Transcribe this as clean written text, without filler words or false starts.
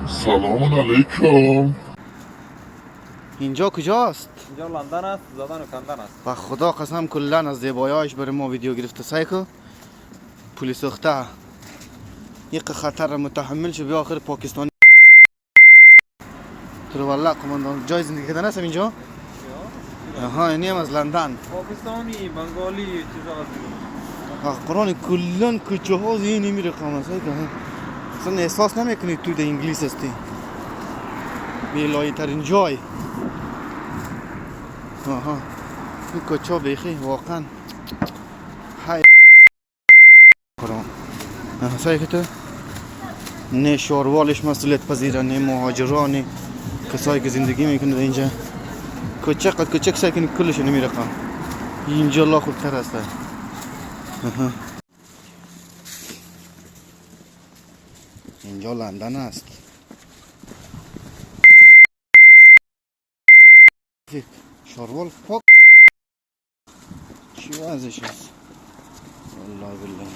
سلام علیکم. اینجا کجاست؟ اینجا لندن است، زدن و کندن است. و خدا قسم کلا از زیباییش برای ما ویدیو گرفته سایکو پلیس اخته یک خطر را متحمل شو بیا آخر پاکستانی تو والله قماندان جای زندگی کردن هستم اینجا؟ آها اینی هم از لندن پاکستانی، بنگالی چیزا از قرآن کلن کچه ها زینی میره قامه سایکو اصلا احساس نمیکنی توی ده انگلیس هستی بیلایی ترین جای آها این کچه ها بیخی واقعا های قرآن سایکو تو نه شاروالش مسئولیت پذیره نه مهاجران کسایی که زندگی میکنه اینجا کوچک ساکن کلش نمیرقم اینجا الله خوبتر است اینجا لندن است شاروال پاک چی وضعش است والله بالله